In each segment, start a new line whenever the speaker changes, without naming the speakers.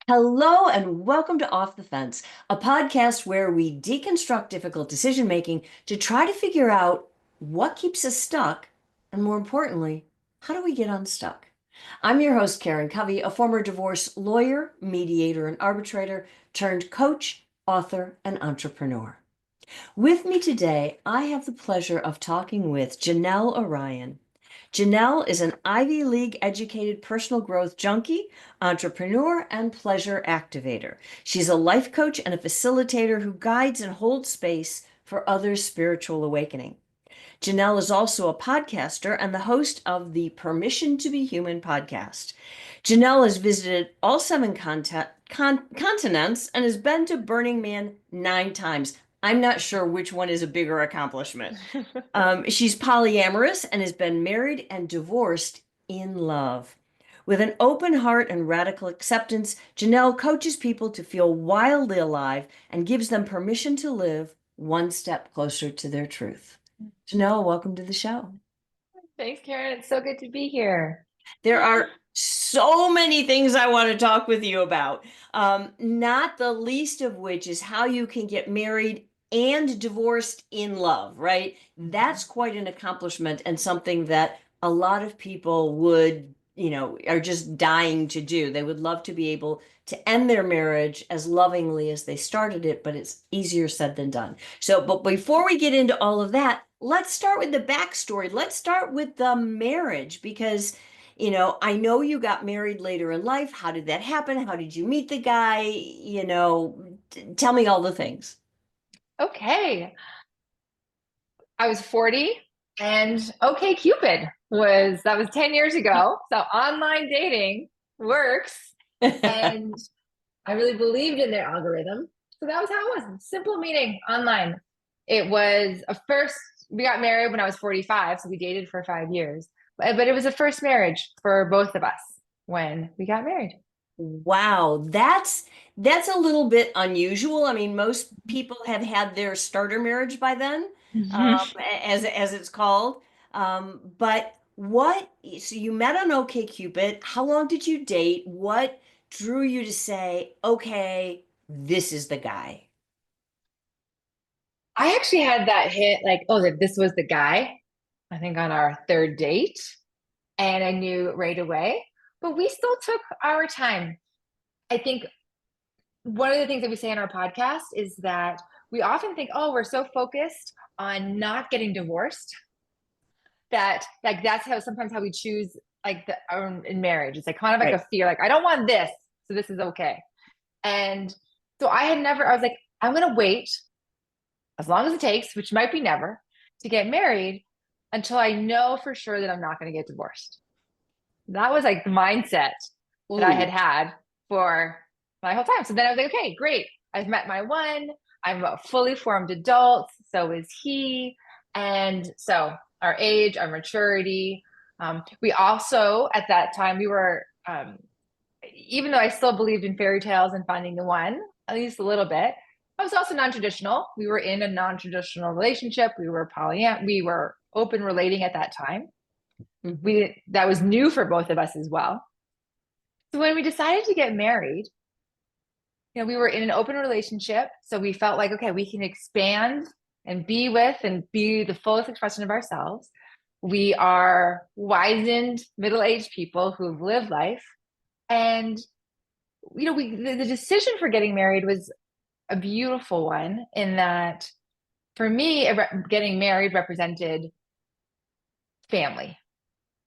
Hello and welcome to Off the Fence, a podcast where we deconstruct difficult decision making to try to figure out what keeps us stuck, and more importantly, how do we get unstuck? I'm your host, Karen Covey, a former divorce lawyer, mediator, and arbitrator turned coach, author, and entrepreneur. With me today, I have the pleasure of talking with Janelle Orion. Janelle is an Ivy League educated personal growth junkie, entrepreneur, and pleasure activator. She's a life coach and a facilitator who guides and holds space for others' spiritual awakening. Janelle is also a podcaster and the host of the Permission to Be Human podcast. Janelle has visited all seven continents and has been to Burning Man 9 times. I'm not sure which one is a bigger accomplishment. She's polyamorous and has been married and divorced in love. With an open heart and radical acceptance, Janelle coaches people to feel wildly alive and gives them permission to live one step closer to their truth. Janelle, welcome to the show.
Thanks, Karen. It's so good to be here.
There are so many things I want to talk with you about, not the least of which is how you can get married and divorced in love, right? That's quite an accomplishment and something that a lot of people would, are just dying to do. They would love to be able to end their marriage as lovingly as they started it, but it's easier said than done. But before we get into all of that, let's start with the backstory. Let's start with the marriage because I know you got married later in life. How did that happen? How did you meet the guy? Tell me all the things.
Okay. I was 40 and Cupid was 10 years ago. So online dating works. And I really believed in their algorithm. So that was how it was. Simple meeting online. It was we got married when I was 45. So we dated for 5 years. But it was a first marriage for both of us when we got married.
Wow, that's a little bit unusual. I mean, most people have had their starter marriage by then, as it's called. But so you met on OkCupid. How long did you date? What drew you to say, okay, this is the guy?
I actually had that hit like, oh, that this was the guy, I think on our third date. And I knew right away, but we still took our time. I think one of the things that we say in our podcast is that we often think, oh, we're so focused on not getting divorced that like that's how sometimes how we choose like in marriage. It's like kind of like
Right.
a fear, like I don't want this, so this is okay. And so I was like, I'm gonna wait as long as it takes, which might be never, to get married until I know for sure that I'm not going to get divorced. That was like the mindset that I
Ooh.
had for my whole time. So then I was like, okay, great. I've met my one. I'm a fully formed adult. So is he. And so our age, our maturity. We also, at that time, we were, even though I still believed in fairy tales and finding the one, at least a little bit, I was also non-traditional. We were in a non-traditional relationship. We were open relating at that time.
Mhm.
That was new for both of us as well. So when we decided to get married, we were in an open relationship. So we felt like, okay, we can expand and be with and be the fullest expression of ourselves. We are wizened, middle-aged people who've lived life. And, the decision for getting married was a beautiful one in that for me, getting married represented family,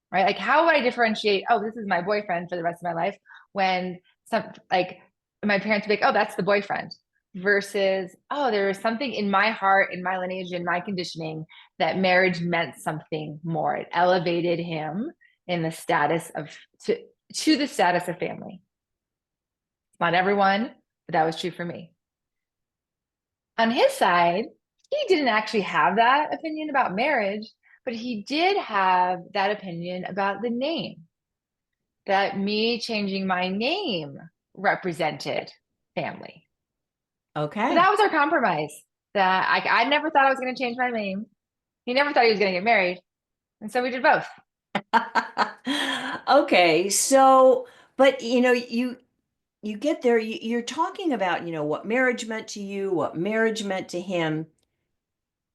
right? Like, how would I differentiate? Oh, this is my boyfriend for the rest of my life. When my parents would be like, oh, that's the boyfriend, versus, oh, there was something in my heart, in my lineage, in my conditioning that marriage meant something more. It elevated him in the status of to the status of family. Not everyone, but that was true for me. On his side, he didn't actually have that opinion about marriage, but he did have that opinion about the name, that me changing my name represented family. So
Okay.
that was our compromise. That I never thought I was going to change my name. He never thought he was going to get married. And so we did both.
Okay, so, but you get there, you're talking about, what marriage meant to you, what marriage meant to him.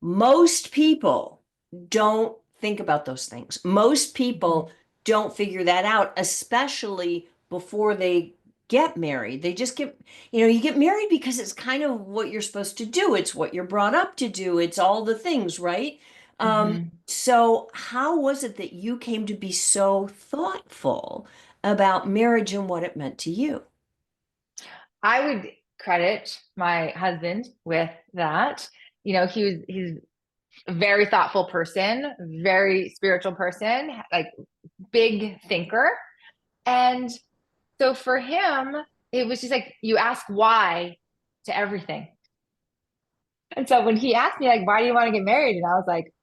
Most people don't think about those things. Most
Mhm.
people don't figure that out, especially before they get married. They just get, you get married because it's kind of what you're supposed to do. It's what you're brought up to do. It's all the things, right?
Mhm.
So how was it that you came to be so thoughtful about marriage and what it meant to you?
I would credit my husband with that. He's a very thoughtful person, very spiritual person, like big thinker. And so for him, it was just like you ask why to everything. And so when he asked me, like, why do you want to get married? And I was like,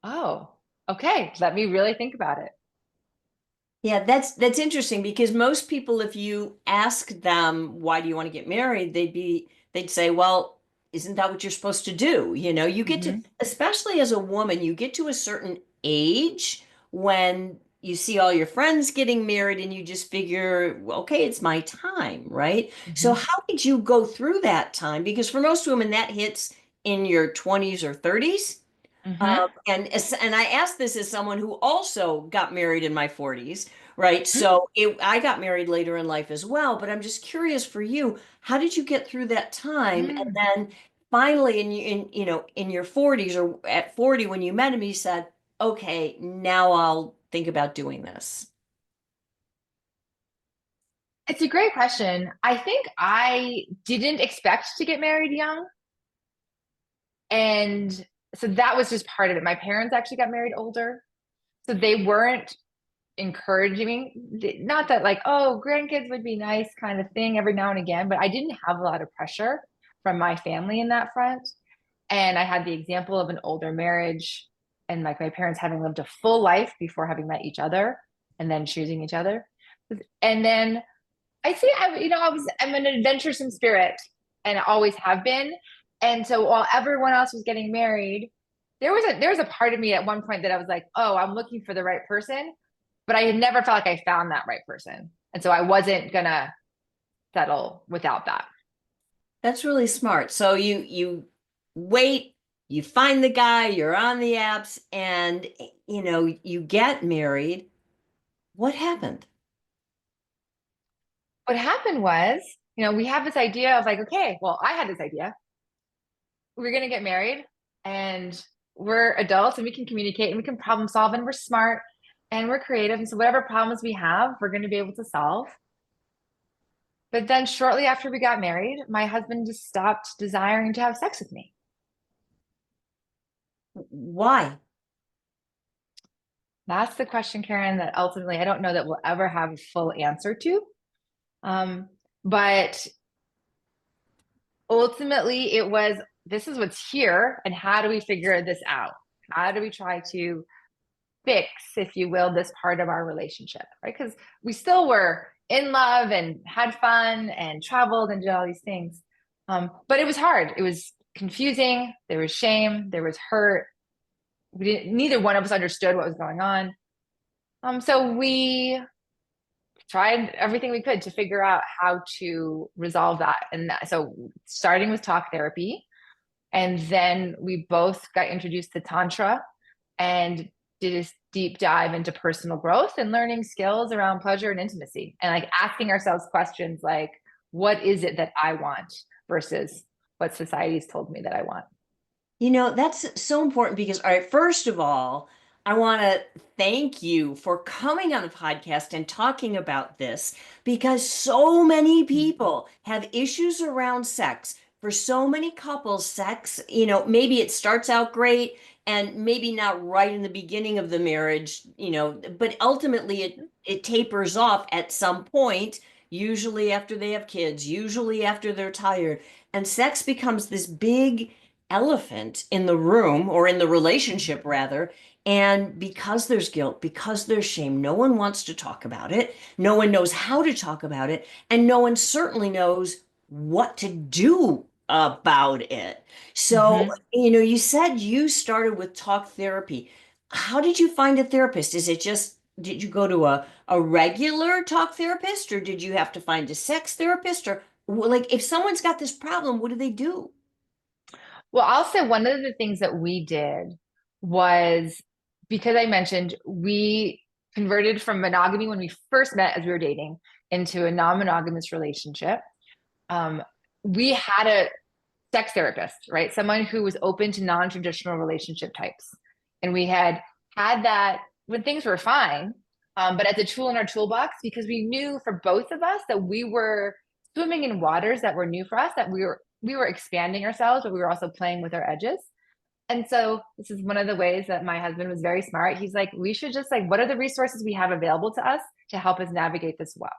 oh, okay, let me really think about it.
Yeah, that's interesting because most people, if you ask them why do you want to get married, they'd say, well, isn't that what you're supposed to do? You get to,
Hmm.
especially as a woman, you get to a certain age when you see all your friends getting married and you just figure, well, okay, it's my time, right? So
Hmm.
how did you go through that time? Because for most women, that hits in your 20s or 30s.
Hmm.
And I asked this as someone who also got married in my 40s, right? So I got married later in life as well, but I'm just curious for you, how did you get through that time? And
Hmm.
then finally in your 40s or at 40 when you met him, you said, "Okay, now I'll think about doing this."
It's a great question. I think I didn't expect to get married young. And so that was just part of it. My parents actually got married older. So they weren't encouraging me. Not that like, oh, grandkids would be nice kind of thing every now and again, but I didn't have a lot of pressure from my family in that front. And I had the example of an older marriage and like my parents having lived a full life before having met each other and then choosing each other. And then I see, I'm an adventuresome spirit and I always have been. And so while everyone else was getting married, there was a part of me at one point that I was like, oh, I'm looking for the right person, but I had never felt like I found that right person. And so I wasn't gonna settle without that.
That's really smart. So you wait, you find the guy, you're on the apps, and you get married. What happened?
What happened was, we have this idea of like, okay, well, I had this idea. We're gonna get married and we're adults and we can communicate and we can problem solve and we're smart and we're creative. And so whatever problems we have, we're gonna be able to solve. But then shortly after we got married, my husband just stopped desiring to have sex with me.
Why?
That's the question, Karen, that ultimately I don't know that we'll ever have a full answer to. But ultimately, it was this is what's here, and how do we figure this out? How do we try to fix, if you will, this part of our relationship, right? Because we still were in love and had fun and traveled and did all these things. But it was hard. It was confusing. There was shame. There was hurt. Neither one of us understood what was going on. So we tried everything we could to figure out how to resolve that. So starting with talk therapy, and then we both got introduced to Tantra and did a deep dive into personal growth and learning skills around pleasure and intimacy and like asking ourselves questions like, what is it that I want versus what society's told me that I want?
That's so important because, all right, first of all, I want to thank you for coming on the podcast and talking about this because so many people have issues around sex. For so many couples, sex, maybe it starts out great and maybe not right in the beginning of the marriage, but ultimately it tapers off at some point, usually after they have kids, usually after they're tired, and sex becomes this big elephant in the room or in the relationship rather. And because there's guilt, because there's shame, no one wants to talk about it. No one knows how to talk about it. And no one certainly knows what to do about it. So,
Mm-hmm.
you said you started with talk therapy. How did you find a therapist? Is it just did you go to a regular talk therapist, or did you have to find a sex therapist, or like if someone's got this problem, what do they do?
Well, I'll say one of the things that we did was because I mentioned we converted from monogamy when we first met as we were dating into a non-monogamous relationship. Um, we had a sex therapist, right? Someone who was open to non-traditional relationship types. And we had that when things were fine, but as a tool in our toolbox, because we knew for both of us that we were swimming in waters that were new for us, that we were expanding ourselves, but we were also playing with our edges. And so this is one of the ways that my husband was very smart. He's like, we should just like, what are the resources we have available to us to help us navigate this well?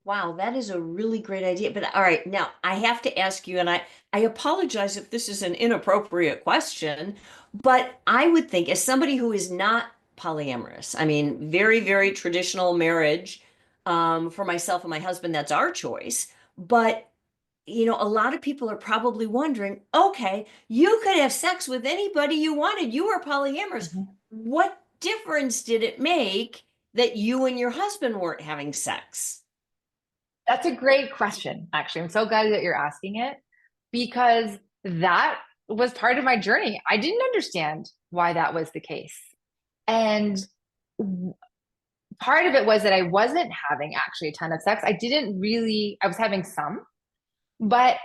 Wow, that is a really great idea. But all right, now I have to ask you, and I apologize if this is an inappropriate question, but I would think as somebody who is not polyamorous, I mean, very, very traditional marriage, for myself and my husband, that's our choice. But a lot of people are probably wondering, okay, you could have sex with anybody you wanted. You were polyamorous.
Mhm.
What difference did it make that you and your husband weren't having sex?
That's a great question, actually. I'm so glad that you're asking it because that was part of my journey. I didn't understand why that was the case. And part of it was that I wasn't having actually a ton of sex. I was having some, but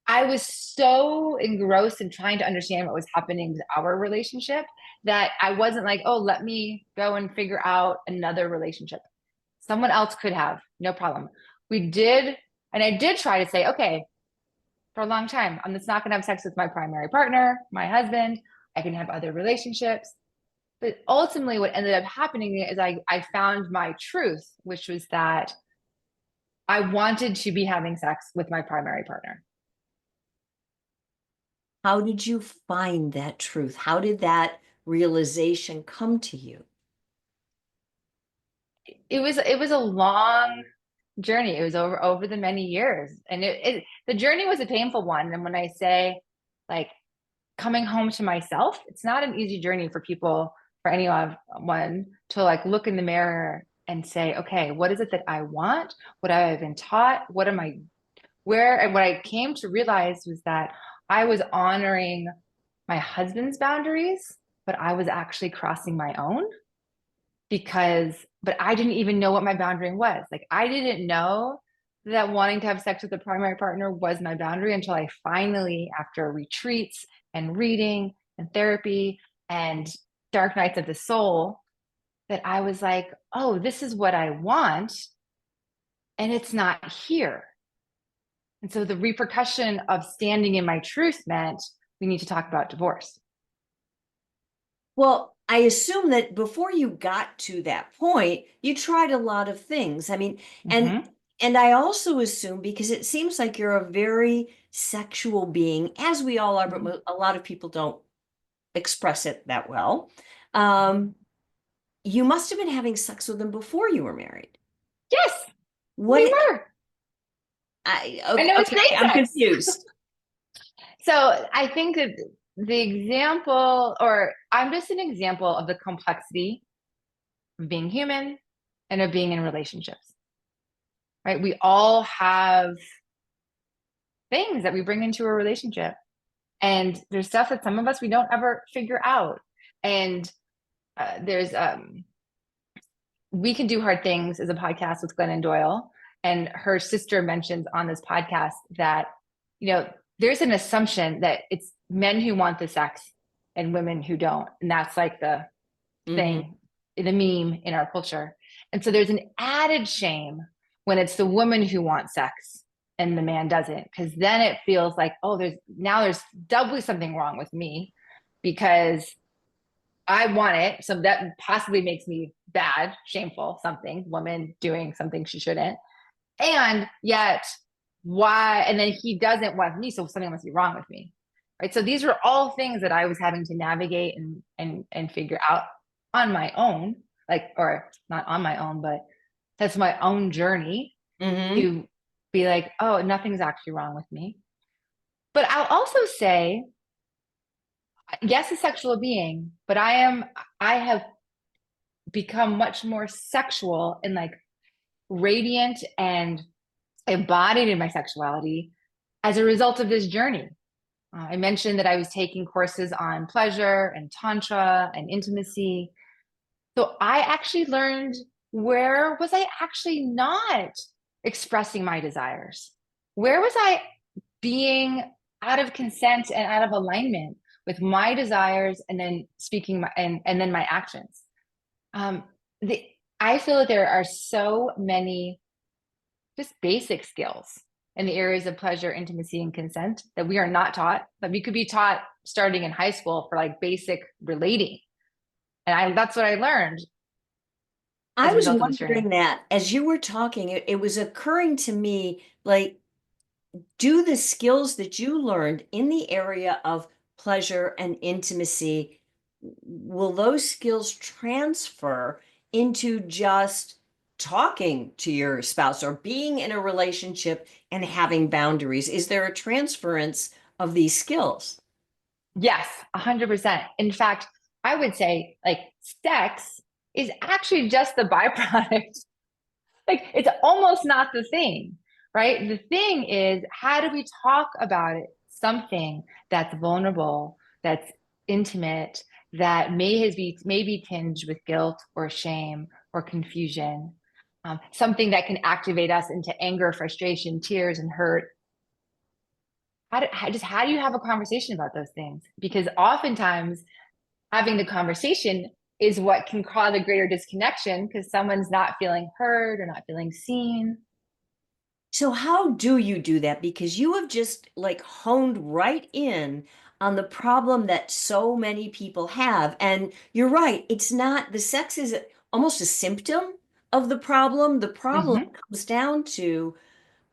I was so engrossed in trying to understand what was happening with our relationship that I wasn't like, oh, let me go and figure out another relationship. Someone else could have, no problem. We did, and I did try to say, okay, for a long time, I'm just not going to have sex with my primary partner, my husband. I can have other relationships. But ultimately, what ended up happening is I found my truth, which was that I wanted to be having sex with my primary partner.
How did you find that truth? How did that realization come to you?
It was a long journey. It was over the many years, and the journey was a painful one. And when I say like coming home to myself, it's not an easy journey for people, for anyone to like look in the mirror and say, okay, what is it that I want? What I have been taught? What am I where? And what I came to realize was that I was honoring my husband's boundaries, but I was actually crossing my own but I didn't even know what my boundary was. Like I didn't know that wanting to have sex with a primary partner was my boundary until I finally, after retreats and reading and therapy and dark nights of the soul, that I was like, oh, this is what I want. And it's not here. And so the repercussion of standing in my truth meant we need to talk about divorce.
Well, I assume that before you got to that point, you tried a lot of things. I mean, and
Mm-hmm.
and I also assume because it seems like you're a very sexual being, as we all are, but a lot of people don't express it that well. Um, you must have been having sex with them before you were married.
Yes, we
What
were. And
okay,
it was
okay,
great
I'm
sex.
confused.
So I think that the example, or I'm just an example of the complexity of being human and of being in relationships, right? We all have things that we bring into a relationship. And there's stuff that some of us we don't ever figure out. And there's We Can Do Hard Things is a podcast with Glennon Doyle. And her sister mentions on this podcast that, there's an assumption that it's men who want the sex and women who don't. And that's like the
Hmm.
thing, the meme in our culture. And so there's an added shame when it's the woman who wants sex and the man doesn't, because then it feels like, oh, there's doubly something wrong with me because I want it. So that possibly makes me bad, shameful, something, woman doing something she shouldn't. And yet, why? And then he doesn't want me. So something must be wrong with me. Right. So these were all things that I was having to navigate and figure out on my own, or not on my own, but that's my own journey
Hmm.
to be like, oh, nothing's actually wrong with me. But I'll also say, yes, a sexual being, but I have become much more sexual and like radiant and embodied in my sexuality as a result of this journey. I mentioned that I was taking courses on pleasure and Tantra and intimacy. So I actually learned, where was I actually not expressing my desires? Where was I being out of consent and out of alignment with my desires, and then speaking and then my actions? Um, the, I feel that there are so many just basic skills in the areas of pleasure, intimacy, and consent that we are not taught, but we could be taught starting in high school for like basic relating. And that's what I learned as
I
a
was
result of this journey.
wondering that as you were talking, it was occurring to me like, do the skills that you learned in the area of pleasure and intimacy, will those skills transfer into just talking to your spouse or being in a relationship and having boundaries? Is there a transference of these skills?
Yes, 100%. In fact, I would say like sex is actually just the byproduct. Like it's almost not the thing, right? The thing is, how do we talk about it? Something that's vulnerable, that's intimate, that may be tinged with guilt or shame or confusion. Something that can activate us into anger, frustration, tears, and hurt. How do you have a conversation about those things? Because oftentimes having the conversation is what can cause a greater disconnection because someone's not feeling heard or not feeling seen.
So how do you do that? Because you have just like honed right in on the problem that so many people have. And you're right, it's not, the sex is almost a symptom of the problem. The problem
Mm-hmm.
comes down to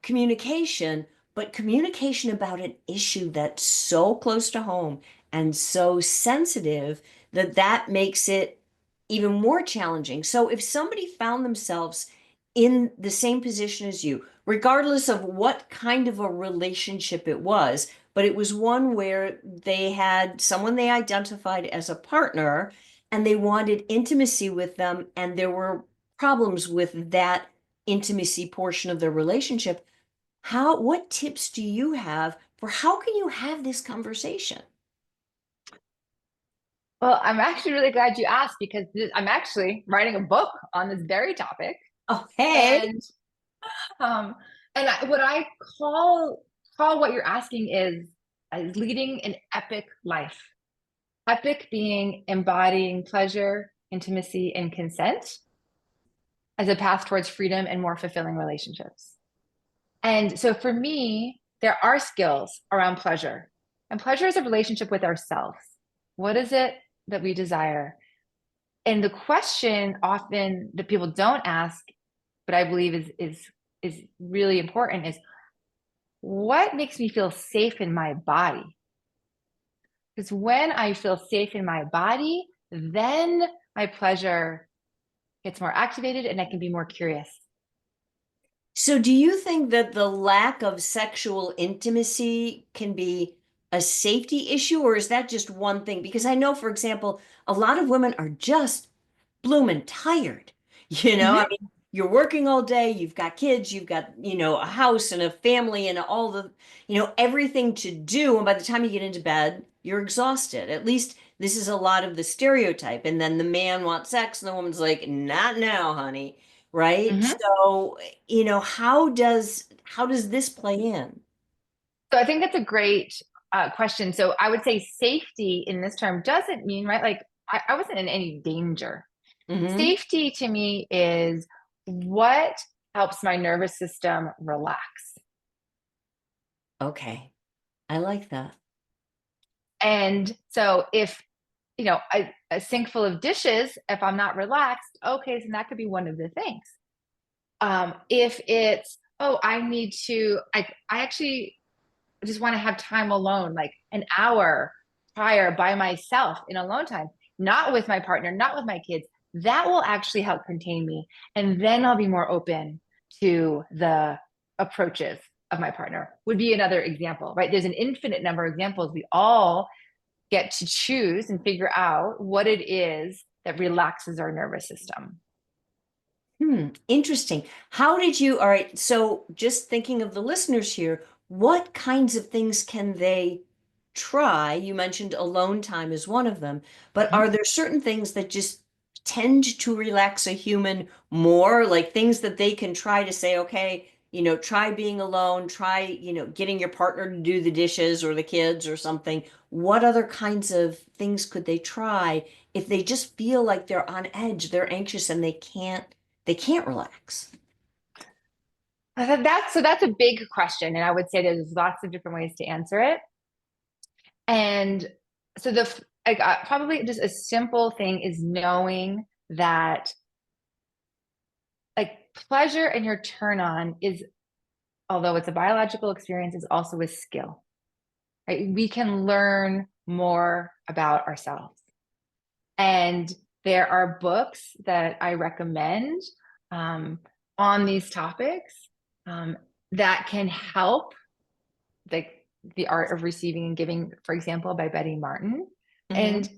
communication, but communication about an issue that's so close to home and so sensitive that that makes it even more challenging. So if somebody found themselves in the same position as you, regardless of what kind of a relationship it was, but it was one where they had someone they identified as a partner and they wanted intimacy with them, and there were problems with that intimacy portion of their relationship, what tips do you have for how can you have this conversation?
Well, I'm actually really glad you asked because I'm actually writing a book on this very topic.
Oh, hey.
And um, what I call what you're asking is leading an epic life. Epic being embodying pleasure, intimacy, and consent as a path towards freedom and more fulfilling relationships. And so for me, there are skills around pleasure. And pleasure is a relationship with ourselves. What is it that we desire? And the question often that people don't ask, but I believe is really important, is what makes me feel safe in my body? Because when I feel safe in my body, then my pleasure gets more activated and I can be more curious.
So do you think that the lack of sexual intimacy can be a safety issue, or is that just one thing? Because I know, for example, a lot of women are just blooming tired. I
Mm-hmm.
mean, you're working all day, you've got kids, you've got, a house and a family and all the, everything to do. And by the time you get into bed, you're exhausted. At least this is a lot of the stereotype. And then the man wants sex and the woman's like, not now, honey. Right?
Mm-hmm.
So, how does this play in?
So I think that's a great question. So I would say safety in this term doesn't mean, right? Like I wasn't in any danger.
Hmm.
Safety to me is what helps my nervous system relax.
Okay. I like that.
And so if, a sink full of dishes, if I'm not relaxed, okay, so that could be one of the things. If it's, oh, I actually just want to have time alone, like an hour prior by myself in alone time, not with my partner, not with my kids, that will actually help contain me. And then I'll be more open to the approaches of my partner, would be another example, right? There's an infinite number of examples. We all get to choose and figure out what it is that relaxes our nervous system.
Interesting. How did you, all right, so just thinking of the listeners here, what kinds of things can they try? You mentioned alone time is one of them, but
Mhm.
are there certain things that just tend to relax a human more, like things that they can try to say, okay, try being alone, try, getting your partner to do the dishes or the kids or something. What other kinds of things could they try if they just feel like they're on edge, they're anxious and they can't relax?
That's a big question, and I would say there's lots of different ways to answer it. And so probably just a simple thing is knowing that like pleasure and your turn on is, although it's a biological experience, is also a skill, right? We can learn more about ourselves. And there are books that I recommend um, on these topics um, that can help, like The Art of Receiving and Giving, for example, by Betty Martin.
Hmm.
And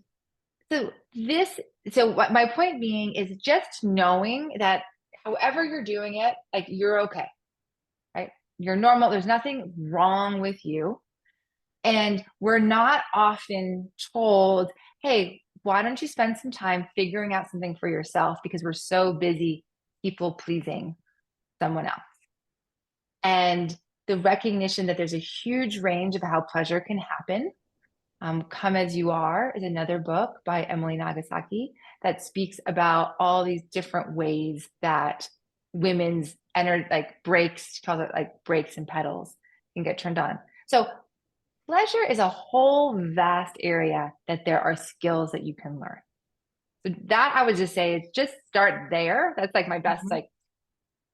so what my point being is just knowing that however you're doing it, like you're okay, right? You're normal. There's nothing wrong with you. And we're not often told, hey, why don't you spend some time figuring out something for yourself? Because we're so busy people pleasing someone else. And the recognition that there's a huge range of how pleasure can happen. Come As You Are is another book by Emily Nagasaki that speaks about all these different ways that women's energy, like brakes, she calls it like brakes and pedals, can get turned on. So pleasure is a whole vast area that there are skills that you can learn. So that I would just say is just start there. That's like my best
Hmm.
like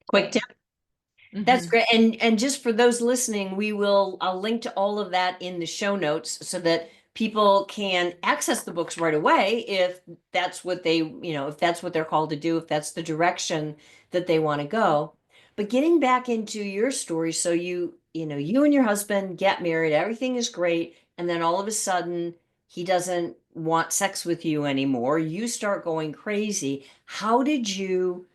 Quick
thing.
tip. That's
Mm-hmm.
great. And just for those listening, I'll link to all of that in the show notes so that people can access the books right away if that's what if that's what they're called to do, if that's the direction that they want to go. But getting back into your story, so you and your husband get married, everything is great, and then all of a sudden he doesn't want sex with you anymore. You start going crazy. How did you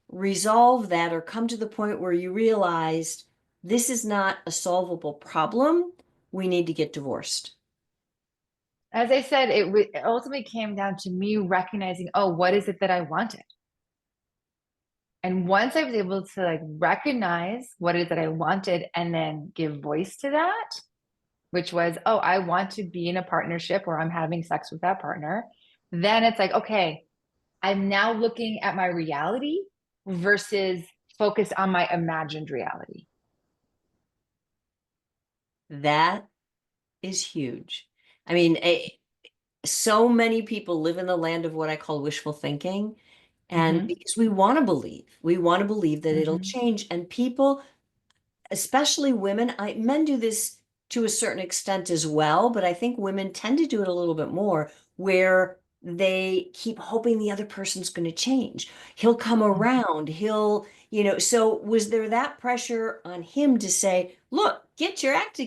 resolve that or come to the point where you realized this is not a solvable problem? We need to get divorced.
As I said, it ultimately came down to me recognizing, oh, what is it that I wanted? And once I was able to like recognize what it is that I wanted and then give voice to that, which was, oh, I want to be in a partnership where I'm having sex with that partner, then it's like, okay, I'm now looking at my reality versus focused on my imagined reality.
That is huge. I mean, so many people live in the land of what I call wishful thinking. And
Mm-hmm.
because we want to believe that it'll
Mm-hmm.
change. And people, especially women, men do this to a certain extent as well, but I think women tend to do it a little bit more, where they keep hoping the other person's going to change. He'll come around, so was there that pressure on him to say, look, get your act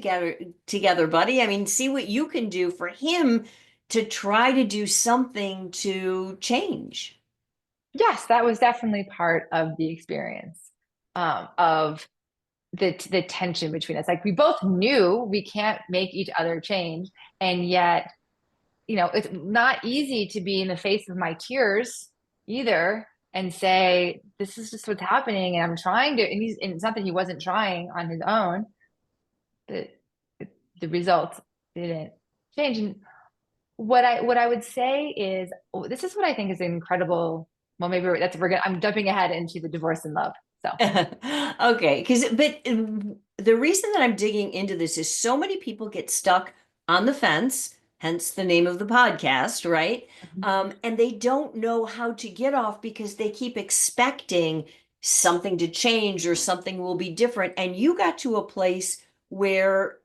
together, buddy? I mean, see what you can do for him to try to do something to change.
Yes, that was definitely part of the experience of the tension between us. Like we both knew we can't make each other change, and yet, it's not easy to be in the face of my tears either and say, this is just what's happening, and I'm trying to, and it's not that he wasn't trying on his own, that the results didn't change. And what I would say is, this is what I think is incredible. Well, maybe I'm jumping ahead into the divorce and love. So.
Okay, but the reason that I'm digging into this is so many people get stuck on the fence, hence the name of the podcast, right? And they don't know how to get off because they keep expecting something to change or something will be different. And you got to a place where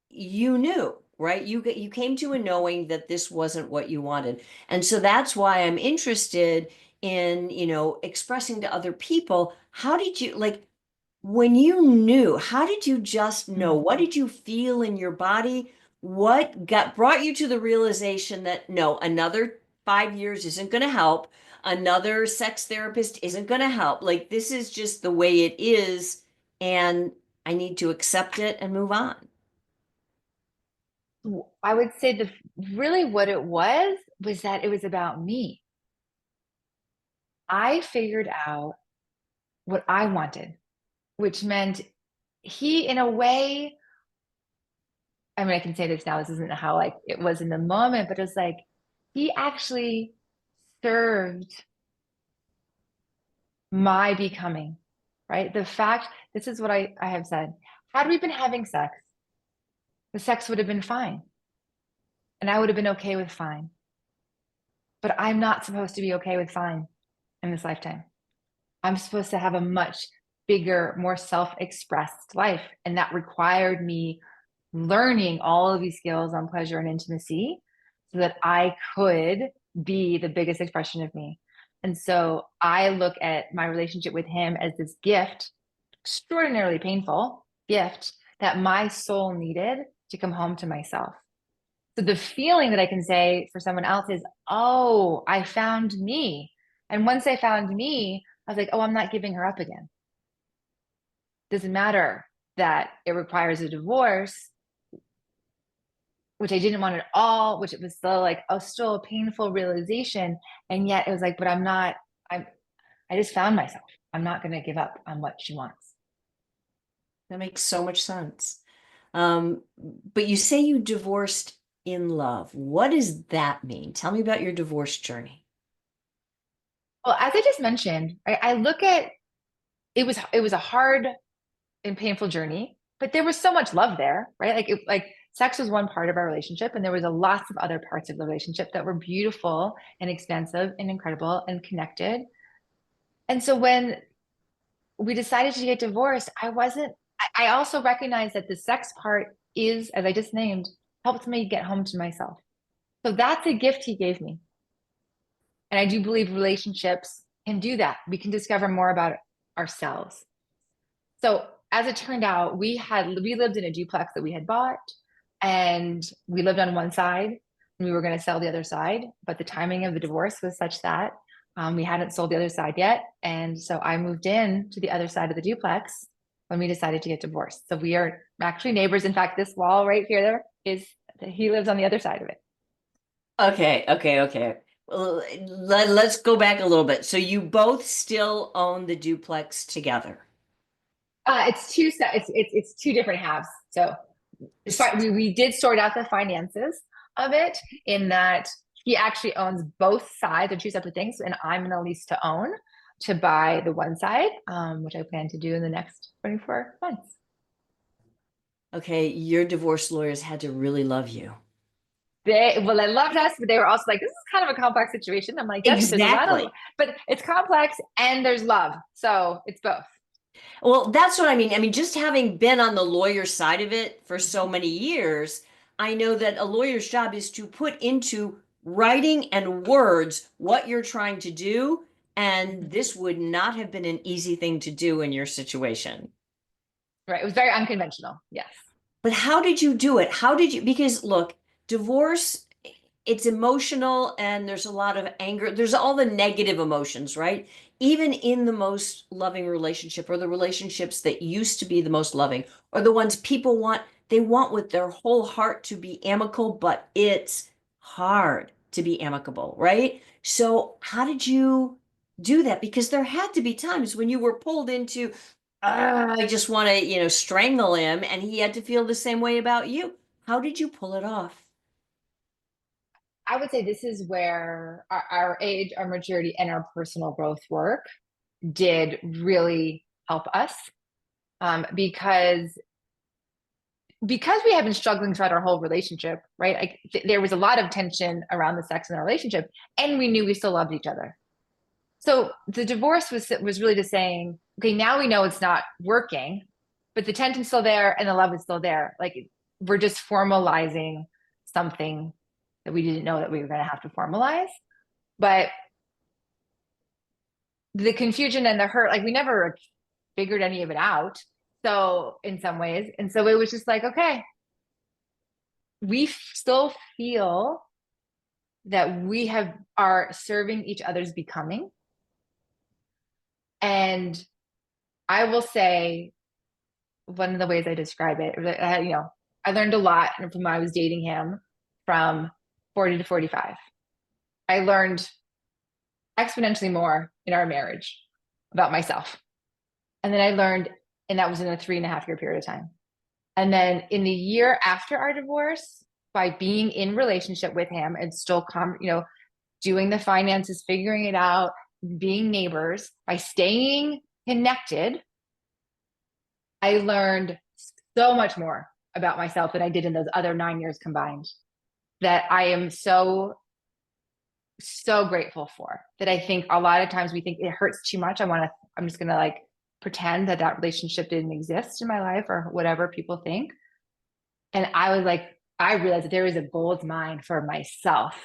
you knew, right? You came to a knowing that this wasn't what you wanted. And so that's why I'm interested in, expressing to other people, how did you like when you knew, how did you just know? What did you feel in your body? What brought you to the realization that no, another 5 years isn't going to help. Another sex therapist isn't going to help. Like, this is just the way it is, and I need to accept it and move on.
I would say the really what it was that it was about me. I figured out what I wanted, which meant he, in a way, I mean, I can say this now, this isn't how like it was in the moment, but it's like he actually served my becoming, right? The fact, this is what I have said. Had we been having sex, the sex would have been fine. And I would have been okay with fine. But I'm not supposed to be okay with fine in this lifetime. I'm supposed to have a much bigger, more self-expressed life. And that required me learning all of these skills on pleasure and intimacy so that I could be the biggest expression of me. And so I look at my relationship with him as this gift, extraordinarily painful gift that my soul needed to come home to myself. So the feeling that I can say for someone else is, oh, I found me. And once I found me, I was like, oh, I'm not giving her up again. Doesn't matter that it requires a divorce, which I didn't want at all, which it was still like, oh, still a painful realization. And yet it was like, but I just found myself. I'm not going to give up on what she wants.
That makes so much sense. Um, but you say you divorced in love. What does that mean? Tell me about your divorce journey.
Well, as I just mentioned, I look at it was a hard and painful journey, but there was so much love there, right? Like sex was one part of our relationship, and there was a lots of other parts of the relationship that were beautiful and expansive and incredible and connected. And so when we decided to get divorced, I also recognized that the sex part is, as I just named, helped me get home to myself. So that's a gift he gave me. And I do believe relationships can do that. We can discover more about ourselves. So as it turned out, we lived in a duplex that we had bought, and we lived on one side and we were going to sell the other side. But the timing of the divorce was such that we hadn't sold the other side yet. And so I moved in to the other side of the duplex when we decided to get divorced. So we are actually neighbors. In fact, this wall right here is, he lives on the other side of it.
Okay, okay, okay. Well, let's go back a little bit. So you both still own the duplex together.
It's two different halves. So we did sort out the finances of it in that he actually owns both sides. They're two separate things, and I'm in a lease to own to buy the one side, which I plan to do in the next 24 months.
Okay, your divorce lawyers had to really love you.
They loved us, but they were also like, this is kind of a complex situation. I'm like, yes, there's a lot of,
Exactly.
but it's complex and there's love, so it's both.
Well, that's what I mean. I mean, just having been on the lawyer side of it for so many years, I know that a lawyer's job is to put into writing and words what you're trying to do. And this would not have been an easy thing to do in your situation.
Right, it was very unconventional. Yes.
But how did you do it? How did you? Because look, divorce, it's emotional and there's a lot of anger. There's all the negative emotions, right? Even in the most loving relationship or the relationships that used to be the most loving or the ones people want, they want with their whole heart to be amicable, but it's hard to be amicable, right? So, how did you do that? Because there had to be times when you were pulled into, I just want to, strangle him, and he had to feel the same way about you. How did you pull it off?
I would say this is where our age, our maturity, and our personal growth work did really help us, because we have been struggling throughout our whole relationship, right? There was a lot of tension around the sex in our relationship, and we knew we still loved each other. So the divorce was really just saying, okay, now we know it's not working, but the tension's still there and the love is still there. Like, we're just formalizing something that we didn't know that we were going to have to formalize. But the confusion and the hurt, like, we never figured any of it out. So in some ways, and so it was just like, okay, we still feel that we are serving each other's becoming. And I will say, one of the ways I describe it, I learned a lot from when I was dating him from 40 to 45. I learned exponentially more in our marriage about myself. And then I learned, and that was in a 3.5 year period of time. And then in the year after our divorce, by being in relationship with him and still doing the finances, figuring it out, being neighbors, by staying connected, I learned so much more about myself than I did in those other 9 years combined, that I am so, so grateful for. That I think a lot of times we think it hurts too much. I'm just going to like pretend that relationship didn't exist in my life or whatever people think. And I was like, I realized that there is a gold mine for myself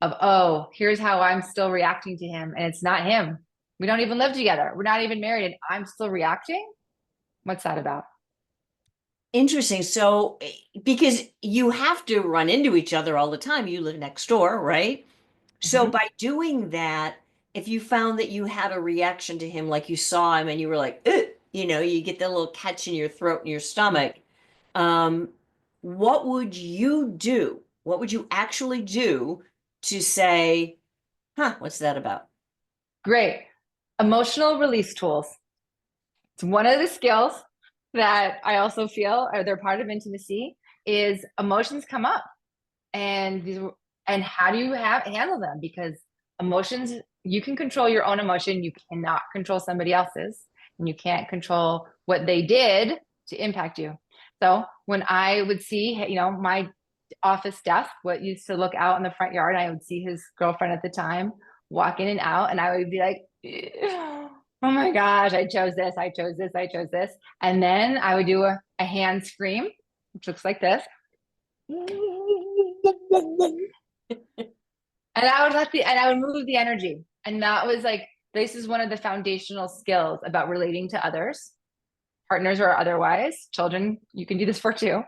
of, oh, here's how I'm still reacting to him. And it's not him. We don't even live together. We're not even married. And I'm still reacting. What's that about?
Interesting. So, because you have to run into each other all the time, you live next door, right? So,
Mm-hmm.
by doing that, if you found that you had a reaction to him, like you saw him and you were like, "Ugh," you get that little catch in your throat and your stomach. Um, what would you do? What would you actually do to say, huh, what's that about?
Great. Emotional release tools. It's one of the skills that I also feel are they're part of intimacy is emotions come up and how do you handle them? Because emotions, you can control your own emotion. You cannot control somebody else's, and you can't control what they did to impact you. So when I would see, my office desk, what used to look out in the front yard, I would see his girlfriend at the time walk in and out, and I would be like, oh my gosh, I chose this, I chose this, I chose this. And then I would do a hand scream, which looks like this. And I would move the energy. And that was like, this is one of the foundational skills about relating to others, partners or otherwise, children, you can do this for too,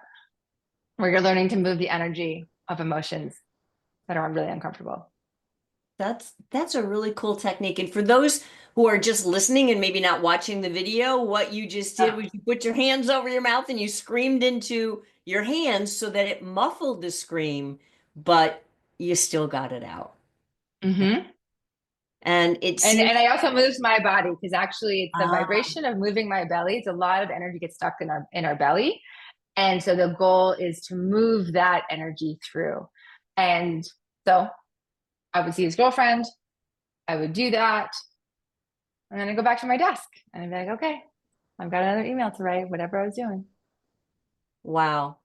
where you're learning to move the energy of emotions that are really uncomfortable.
That's a really cool technique. And for those who are just listening and maybe not watching the video, what you just did
Oh.
was you put your hands over your mouth and you screamed into your hands so that it muffled the scream, but you still got it out.
Mm-hmm.
And it
And
seems,
I also moved my body because actually it's the
ah,
vibration of moving my belly. It's a lot of energy gets stuck in our belly. And so the goal is to move that energy through. And so I would see his girlfriend, I would do that, and then I go back to my desk and I'd be like, okay, I've got another email to write, whatever I was doing.
wow.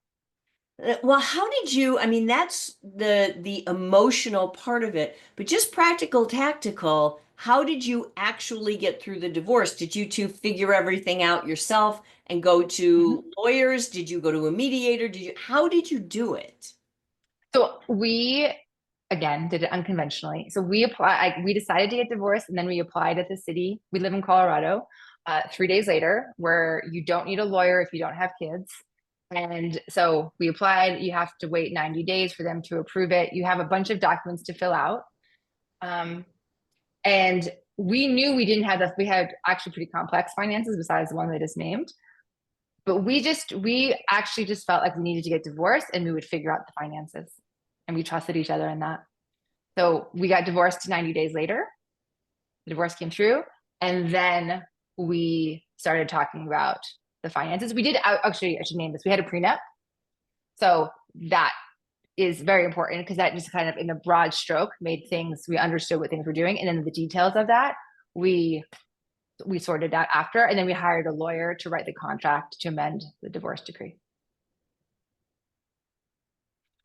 Well, how did you, I mean, that's the emotional part of it, but just practical, tactical, how did you actually get through the divorce? Did you two figure everything out yourself and go to
Mm-hmm.
lawyers? Did you go to a mediator? How did you do it?
So we again did it unconventionally. So we decided to get divorced and then we applied at the city. We live in Colorado. 3 days later, where you don't need a lawyer if you don't have kids. And so we applied. You have to wait 90 days for them to approve it. You have a bunch of documents to fill out. Um, and we knew we didn't have we had actually pretty complex finances besides the one they just named. But we actually just felt like we needed to get divorced and we would figure out the finances. And we trusted each other in that. So we got divorced 90 days later. The divorce came through. And then we started talking about the finances. We did actually, I should name this. We had a prenup. So that is very important because that just kind of in a broad stroke made things, we understood what things were doing. And then the details of that, we sorted that after. And then we hired a lawyer to write the contract to amend the divorce decree.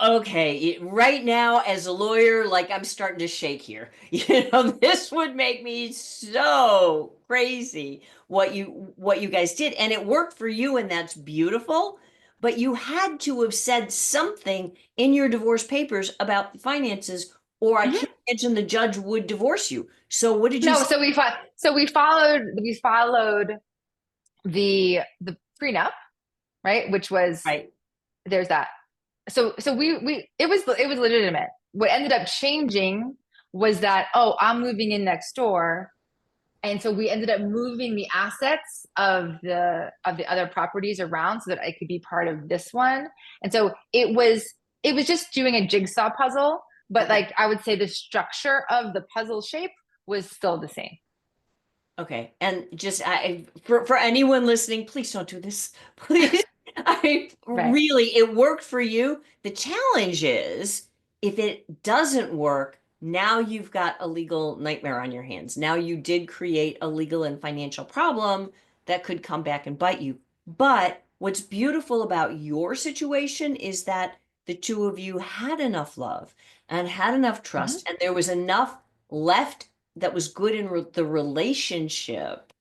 Okay, right now as a lawyer, like I'm starting to shake here. This would make me so crazy what you guys did, and it worked for you, and that's beautiful. But you had to have said something in your divorce papers about the finances, or I
Mm-hmm.
can't imagine the judge would divorce you. So what did you
No,
say?
so we followed the prenup, right? Which was
Right.
there's that. So we it was legitimate. what ended up changing was that, oh, I'm moving in next door. And so we ended up moving the assets of the other properties around so that I could be part of this one. And so it was just doing a jigsaw puzzle, but
Okay.
like I would say the structure of the puzzle shape was still the same.
Okay. And just for anyone listening, please don't do this. Please. I
Right.
really, it worked for you. The challenge is if it doesn't work, now you've got a legal nightmare on your hands. Now you did create a legal and financial problem that could come back and bite you. But what's beautiful about your situation is that the two of you had enough love and had enough
Mhm.
trust, and there was enough left that was good in the relationship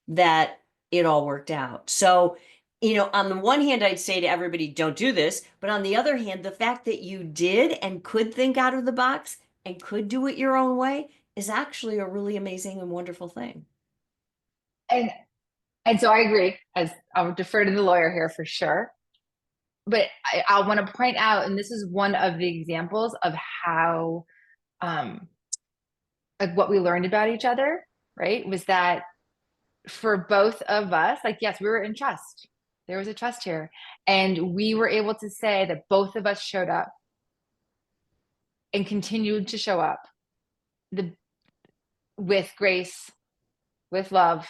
that it all worked out. So, on the one hand, I'd say to everybody, don't do this. But on the other hand, the fact that you did and could think out of the box and could do it your own way is actually a really amazing and wonderful thing.
And and so I agree, as I'll defer to the lawyer here for sure. But I want to point out, and this is one of the examples of how um like what we learned about each other, right? Was that for both of us, like, yes, we were in trust. There was a trust here. And we were able to say that both of us showed up and continued to show up the, with grace, with love,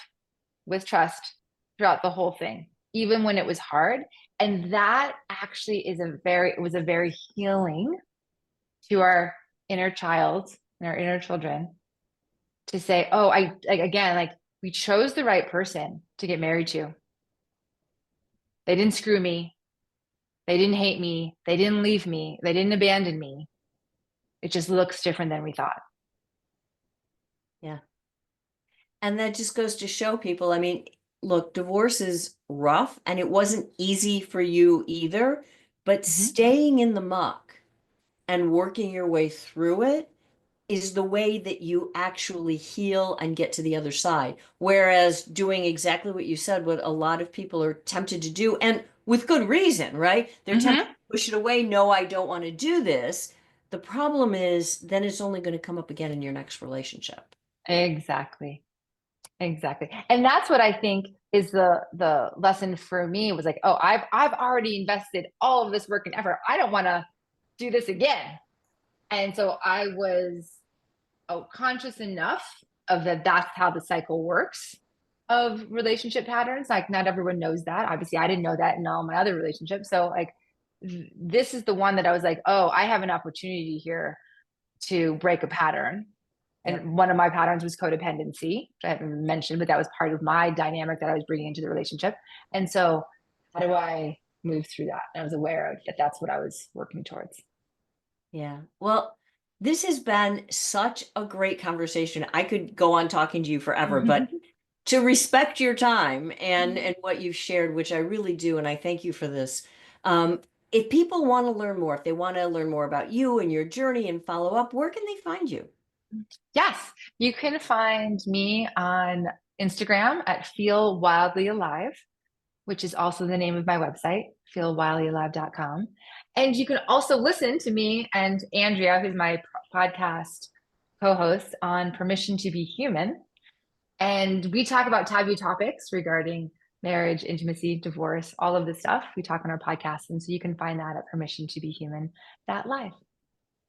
with trust throughout the whole thing, even when it was hard. And that actually it was a very healing to our inner child and our inner children to say, oh, again, like we chose the right person to get married to. They didn't screw me. They didn't hate me. They didn't leave me. They didn't abandon me. It just looks different than we thought.
Yeah. And that just goes to show people, I mean, look, divorce is rough and it wasn't easy for you either, but
Mm-hmm.
staying in the muck and working your way through it is the way that you actually heal and get to the other side. Whereas doing exactly what you said, what a lot of people are tempted to do, and with good reason, right? They're tempted
Mm-hmm.
to push it away. No, I don't want to do this. The problem is then it's only going to come up again in your next relationship.
Exactly. Exactly. And that's what I think is the lesson for me was like, oh, I've already invested all of this work and effort. I don't want to do this again. And so I was conscious enough of that that's how the cycle works of relationship patterns. Like not everyone knows that. Obviously, I didn't know that in all my other relationships. So like this is the one that I was like, oh, I have an opportunity here to break a pattern.
Yep.
And one of my patterns was codependency, which I haven't mentioned, but that was part of my dynamic that I was bringing into the relationship. And so, how do I move through that? And I was aware of that that's what I was working towards.
Yeah. Well, this has been such a great conversation. I could go on talking to you forever, but to respect your time and what you've shared, which I really do, and I thank you for this. If people want to learn more, if they want to learn more about you and your journey and follow up, where can they find you?
Yes, you can find me on Instagram at Feel Wildly Alive, which is also the name of my website, feelwildlyalive.com. And you can also listen to me and Andrea, who's my podcast co-host on Permission to Be Human. And we talk about taboo topics regarding marriage, intimacy, divorce, all of this stuff. We talk on our podcast. And so you can find that at Permission to Be Human live.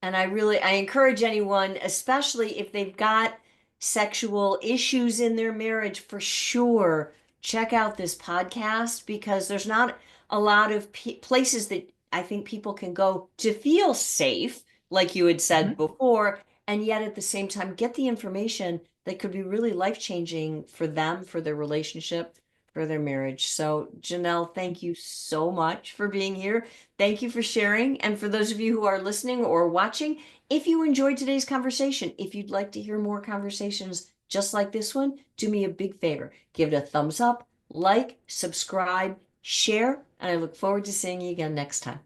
And I encourage anyone, especially if they've got sexual issues in their marriage, for sure, check out this podcast because there's not a lot of places that I think people can go to feel safe, like you had said
Mm-hmm.
before, and yet at the same time get the information that could be really life-changing for them, for their relationship, for their marriage. So, Janelle, thank you so much for being here. Thank you for sharing. And for those of you who are listening or watching, if you enjoyed today's conversation, if you'd like to hear more conversations just like this one, do me a big favor. Give it a thumbs up, like, subscribe, share, and I look forward to seeing you again next time.